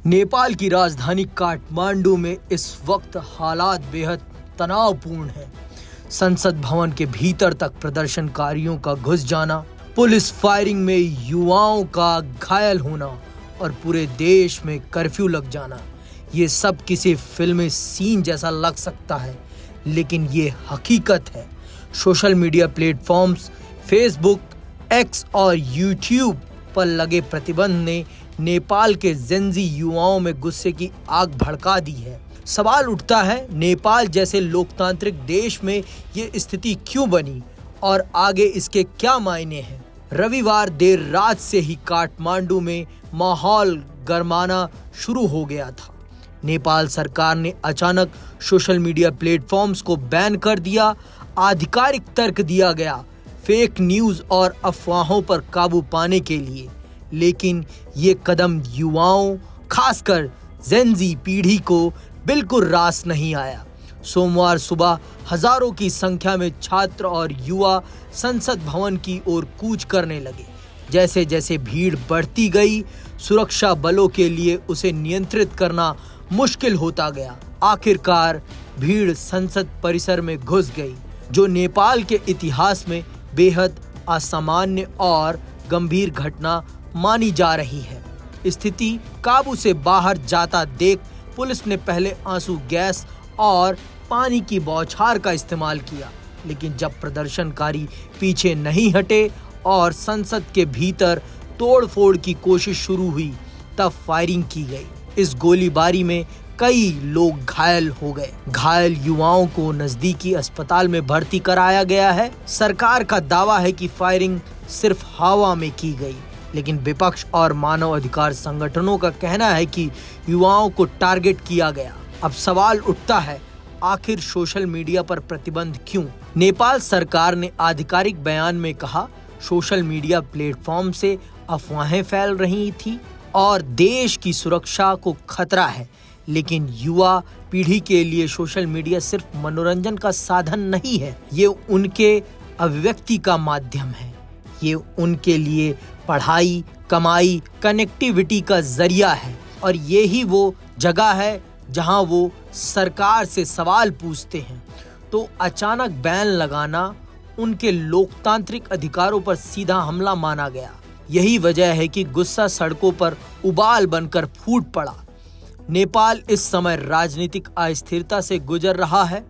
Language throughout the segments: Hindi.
नेपाल की राजधानी काठमांडू में इस वक्त हालात बेहद तनावपूर्ण हैं। संसद भवन के भीतर तक प्रदर्शनकारियों का घुस जाना, पुलिस फायरिंग में युवाओं का घायल होना और पूरे देश में कर्फ्यू लग जाना, ये सब किसी फिल्मी सीन जैसा लग सकता है, लेकिन ये हकीकत है। Social media platforms Facebook, x और यूट्यूब पर लगे प्रतिबंध ने नेपाल के जेनजी युवाओं में गुस्से की आग भड़का दी है। सवाल उठता है, नेपाल जैसे लोकतांत्रिक देश में ये स्थिति क्यों बनी और आगे इसके क्या मायने हैं। रविवार देर रात से ही काठमांडू में माहौल गरमाना शुरू हो गया था। नेपाल सरकार ने अचानक सोशल मीडिया प्लेटफॉर्म्स को बैन कर दिया। आधिकारिक तर्क दिया गया फेक न्यूज़ और अफवाहों पर काबू पाने के लिए, लेकिन ये कदम युवाओं, खासकर जेनजी पीढ़ी को बिल्कुल रास नहीं आया। सोमवार सुबह हजारों की संख्या में छात्र और युवा संसद भवन की ओर कूच करने लगे। जैसे जैसे भीड़ बढ़ती गई, सुरक्षा बलों के लिए उसे नियंत्रित करना मुश्किल होता गया। आखिरकार भीड़ संसद परिसर में घुस गई, जो नेपाल के इतिहास में बेहद असामान्य और गंभीर घटना मानी जा रही है। स्थिति काबू से बाहर जाता देख पुलिस ने पहले आंसू गैस और पानी की बौछार का इस्तेमाल किया, लेकिन जब प्रदर्शनकारी पीछे नहीं हटे और संसद के भीतर तोड़फोड़ की कोशिश शुरू हुई, तब फायरिंग की गई। इस गोलीबारी में कई लोग घायल हो गए। घायल युवाओं को नजदीकी अस्पताल में भर्ती कराया गया है। सरकार का दावा है कि फायरिंग सिर्फ हवा में की गई, लेकिन विपक्ष और मानव अधिकार संगठनों का कहना है कि युवाओं को टारगेट किया गया। अब सवाल उठता है, आखिर सोशल मीडिया पर प्रतिबंध क्यों? नेपाल सरकार ने आधिकारिक बयान में कहा, सोशल मीडिया प्लेटफॉर्म से अफवाहें फैल रही थी और देश की सुरक्षा को खतरा है। लेकिन युवा पीढ़ी के लिए सोशल मीडिया सिर्फ मनोरंजन का साधन नहीं है, ये उनके अभिव्यक्ति का माध्यम है। ये उनके लिए पढ़ाई, कमाई, कनेक्टिविटी का जरिया है और यही वो जगह है जहां वो सरकार से सवाल पूछते हैं। तो अचानक बैन लगाना उनके लोकतांत्रिक अधिकारों पर सीधा हमला माना गया। यही वजह है कि गुस्सा सड़कों पर उबाल बनकर फूट पड़ा। नेपाल इस समय राजनीतिक अस्थिरता से गुजर रहा है।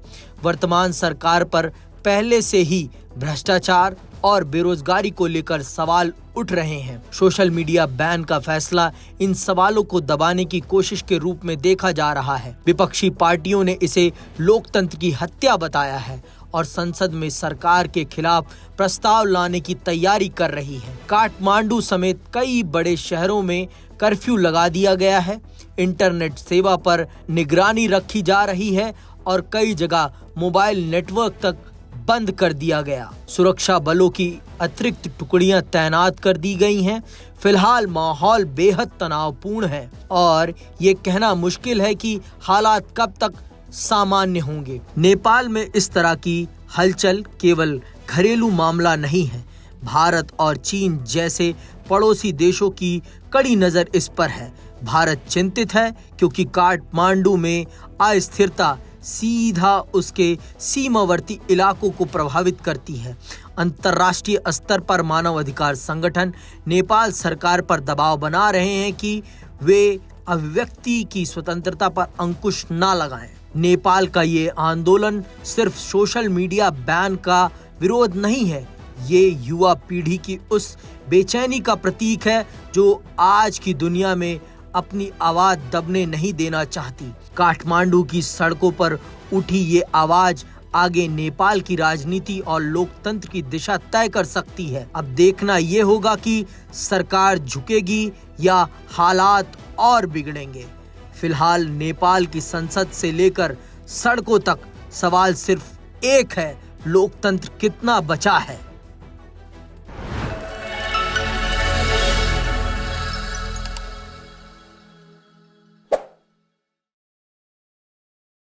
वर्तमान सरकार पर पहले से ही भ्रष्टाचार और बेरोजगारी को लेकर सवाल उठ रहे हैं। सोशल मीडिया बैन का फैसला इन सवालों को दबाने की कोशिश के रूप में देखा जा रहा है। विपक्षी पार्टियों ने इसे लोकतंत्र की हत्या बताया है और संसद में सरकार के खिलाफ प्रस्ताव लाने की तैयारी कर रही है। काठमांडू समेत कई बड़े शहरों में कर्फ्यू लगा दिया गया है। इंटरनेट सेवा पर निगरानी रखी जा रही है और कई जगह मोबाइल नेटवर्क तक बंद कर दिया गया। सुरक्षा बलों की अतिरिक्त टुकड़ियां तैनात कर दी गई हैं। फिलहाल माहौल बेहद तनावपूर्ण है और ये कहना मुश्किल है कि हालात कब तक सामान्य होंगे। नेपाल में इस तरह की हलचल केवल घरेलू मामला नहीं है। भारत और चीन जैसे पड़ोसी देशों की कड़ी नजर इस पर है। भारत चिंतित है क्योंकि काठमांडू में अस्थिरता सीधा उसके सीमावर्ती इलाकों को प्रभावित करती है। अंतर्राष्ट्रीय स्तर पर मानव अधिकार संगठन नेपाल सरकार पर दबाव बना रहे हैं कि वे अभिव्यक्ति की स्वतंत्रता पर अंकुश न लगाएं। नेपाल का ये आंदोलन सिर्फ सोशल मीडिया बैन का विरोध नहीं है, ये युवा पीढ़ी की उस बेचैनी का प्रतीक है जो आज की दुनिया में अपनी आवाज दबने नहीं देना चाहती। काठमांडू की सड़कों पर उठी ये आवाज आगे नेपाल की राजनीति और लोकतंत्र की दिशा तय कर सकती है। अब देखना ये होगा कि सरकार झुकेगी या हालात और बिगड़ेंगे। फिलहाल नेपाल की संसद से लेकर सड़कों तक सवाल सिर्फ एक है, लोकतंत्र कितना बचा है।